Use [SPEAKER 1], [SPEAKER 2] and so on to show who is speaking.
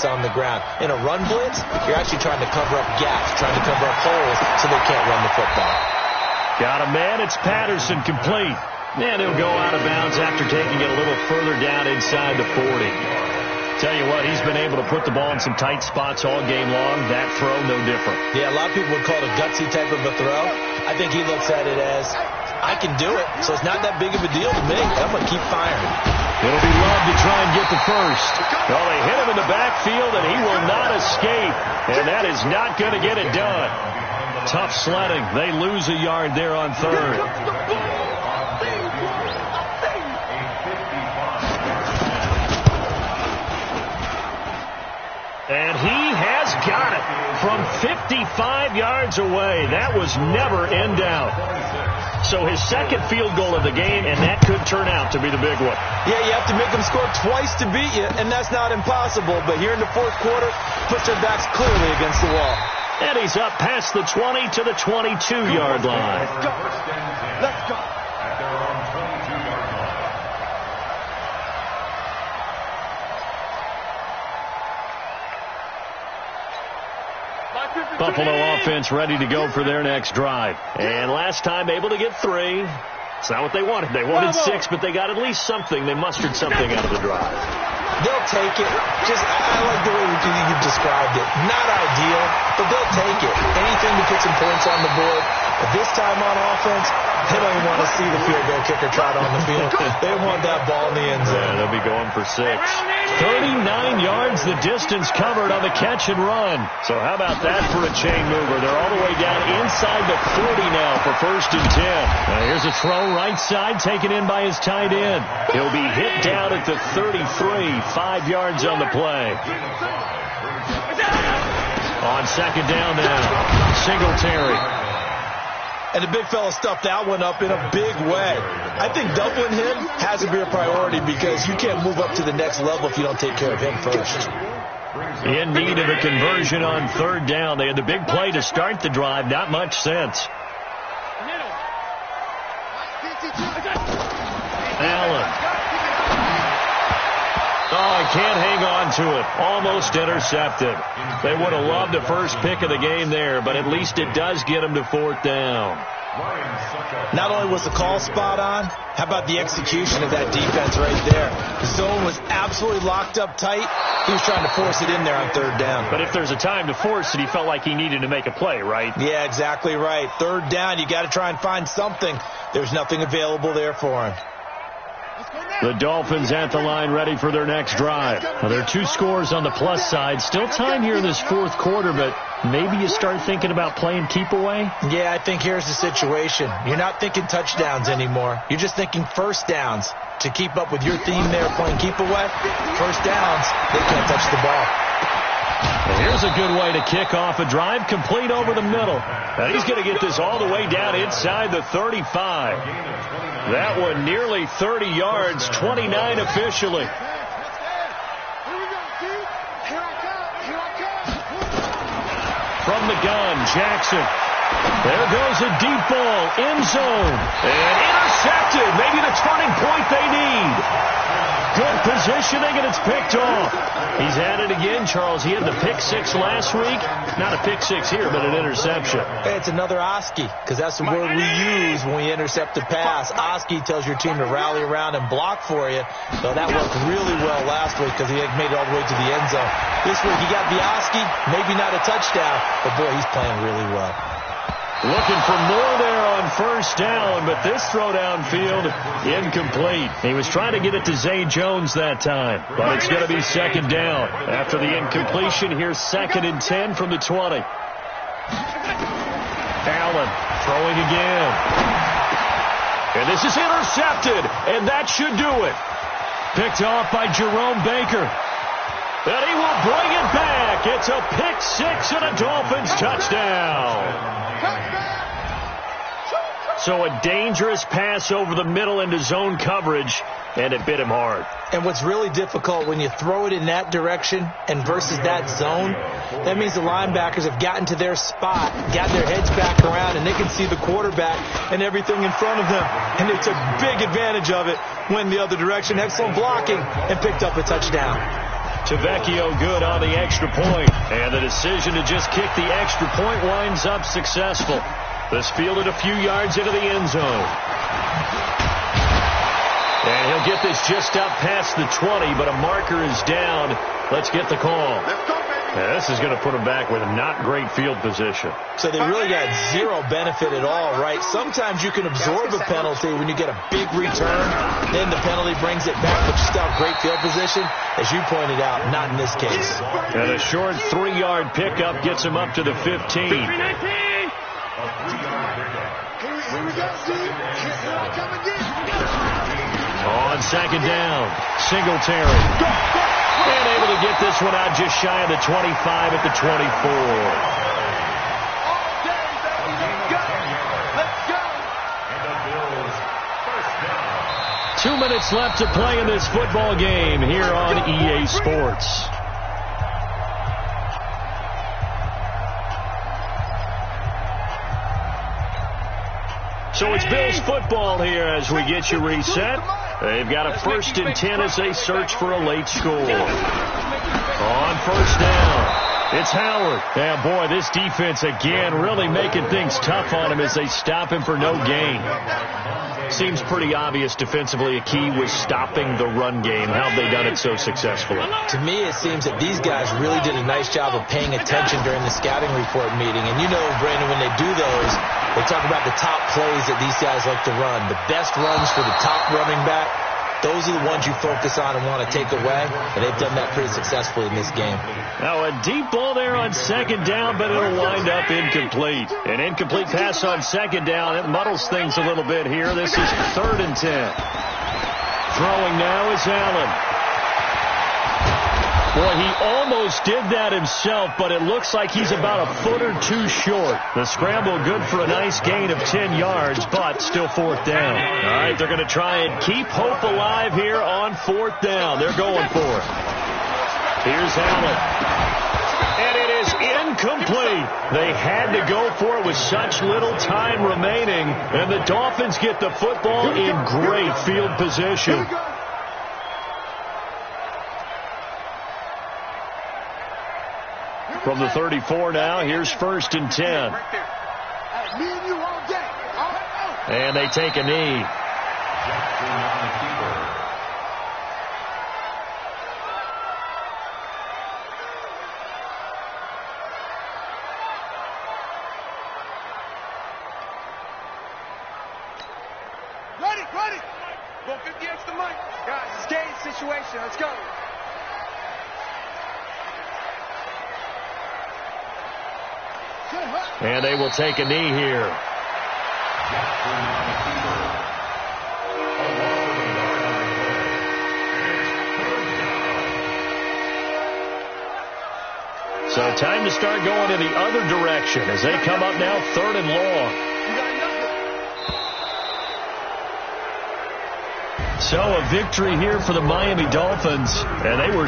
[SPEAKER 1] gets on the ground. In a run blitz, you're actually trying to cover up gaps, trying to cover up holes so they can't run the football.
[SPEAKER 2] Got a man. It's Patterson, complete. And he'll go out of bounds after taking it a little further down inside the 40. Tell you what, he's been able to put the ball in some tight spots all game long. That throw, no different.
[SPEAKER 1] Yeah, a lot of people would call it a gutsy type of a throw. I think he looks at it as, I can do it, so it's not that big of a deal to me. I'm going to keep firing.
[SPEAKER 2] It'll be Love to try and get the first. Well, they hit him in the backfield, and he will not escape. And that is not going to get it done. Tough sledding. They lose a yard there on third. And he has got it from 55 yards away. That was never in doubt. So his second field goal of the game, and that could turn out to be the big one.
[SPEAKER 1] Yeah, you have to make them score twice to beat you, and that's not impossible. But here in the fourth quarter, puts their backs clearly against the wall.
[SPEAKER 2] And he's up past the 20 to the 22-yard line.
[SPEAKER 1] Let's go. Let's go.
[SPEAKER 2] Buffalo offense ready to go for their next drive. And last time able to get 3. It's not what they wanted. They wanted 6, but they got at least something. They mustered something out of the drive.
[SPEAKER 1] They'll take it. I like the way you described it. Not ideal, but they'll take it. Anything to put some points on the board. But this time on offense, they don't even want to see the field goal kicker trot on the field. They want that ball in the end zone.
[SPEAKER 2] Yeah, they'll be going for 6. 39 yards the distance covered on the catch and run. So how about that for a chain mover? They're all the way down inside the 40 now for 1st and 10. Here's a throw right side taken in by his tight end. He'll be hit down at the 33, 5 yards on the play. On second down now, Singletary.
[SPEAKER 1] And the big fella stuffed that one up in a big way. I think doubling him has to be a priority because you can't move up to the next level if you don't take care of him first.
[SPEAKER 2] In need of a conversion on third down. They had the big play to start the drive. Not much sense. Allen. Oh, he can't hang on to it. Almost intercepted. They would have loved the first pick of the game there, but at least it does get him to 4th down.
[SPEAKER 1] Not only was the call spot on, how about the execution of that defense right there? The zone was absolutely locked up tight. He was trying to force it in there on 3rd down.
[SPEAKER 2] But if there's a time to force it, he felt like he needed to make a play, right?
[SPEAKER 1] Yeah, exactly right. 3rd down, you got to try and find something. There's nothing available there for him.
[SPEAKER 2] The Dolphins at the line ready for their next drive. Well, there are 2 scores on the plus side. Still time here in this 4th quarter, but maybe you start thinking about playing keep away?
[SPEAKER 1] Yeah, I think here's the situation. You're not thinking touchdowns anymore. You're just thinking first downs. To keep up with your theme there, playing keep away, first downs, they can't touch the ball.
[SPEAKER 2] And here's a good way to kick off a drive, complete over the middle. And he's going to get this all the way down inside the 35. That one nearly 30 yards, 29 officially. From the gun, Jackson. There goes a deep ball, end zone, and intercepted. Maybe the turning point they need. Good positioning, and it's picked off. He's at it again, Charles. He had the pick 6 last week. Not a pick 6 here, but an interception.
[SPEAKER 1] Hey, it's another Oski, because that's the word we use when we intercept a pass. Oski tells your team to rally around and block for you. So that worked really well last week because he made it all the way to the end zone. This week he got the Oski, maybe not a touchdown, but boy, he's playing really well.
[SPEAKER 2] Looking for more there on first down, but this throw downfield incomplete. He was trying to get it to Zay Jones that time, but it's going to be second down. After the incompletion, here's 2nd and 10 from the 20. Allen throwing again. And this is intercepted, and that should do it. Picked off by Jerome Baker. And he will bring it back. It's a pick 6 and a Dolphins touchdown. So a dangerous pass over the middle into zone coverage, and it bit him hard.
[SPEAKER 1] And what's really difficult when you throw it in that direction and versus that zone, that means the linebackers have gotten to their spot, got their heads back around, and they can see the quarterback and everything in front of them. And they took big advantage of it, went the other direction, excellent blocking, and picked up a touchdown.
[SPEAKER 2] Tavecchio good on the extra point. And the decision to just kick the extra point winds up successful. This fielded a few yards into the end zone. And he'll get this just up past the 20, but a marker is down. Let's get the call. Yeah, this is going to put him back with not great field position.
[SPEAKER 1] So they really got zero benefit at all, right? Sometimes you can absorb a penalty when you get a big return. Then the penalty brings it back, but you still have great field position. As you pointed out, not in this case.
[SPEAKER 2] And a short 3-yard pickup gets him up to the 15. On second down, Singletary. And able to get this one out just shy of the 25 at the 24. 2 minutes left to play in this football game here on EA Sports. So it's Bills football here as we get you reset. They've got a 1st and 10 as they search for a late score. On first down, it's Howard. Yeah, boy, this defense again really making things tough on him as they stop him for no gain. Seems pretty obvious defensively a key was stopping the run game. How have they done it so successfully?
[SPEAKER 1] To me, it seems that these guys really did a nice job of paying attention during the scouting report meeting. And you know, Brandon, when they do those, they talk about the top plays that these guys like to run. The best runs for the top running back, those are the ones you focus on and want to take away. And they've done that pretty successfully in this game.
[SPEAKER 2] Now a deep ball there on second down, but it'll wind up incomplete. An incomplete pass on second down. It muddles things a little bit here. This is 3rd and 10. Throwing now is Allen. Boy, he almost did that himself, but it looks like he's about a foot or two short. The scramble good for a nice gain of 10 yards, but still 4th down. All right, they're going to try and keep hope alive here on 4th down. They're going for it. Here's Allen. And it is incomplete. They had to go for it with such little time remaining, and the Dolphins get the football in great field position. From the 34 now, here's 1st and 10. And they take a knee.
[SPEAKER 3] Ready. Go 50 extra Mike. Guys, it's game situation. Let's go.
[SPEAKER 2] And they will take a knee here. So time to start going in the other direction as they come up now 3rd and long. So a victory here for the Miami Dolphins, and they were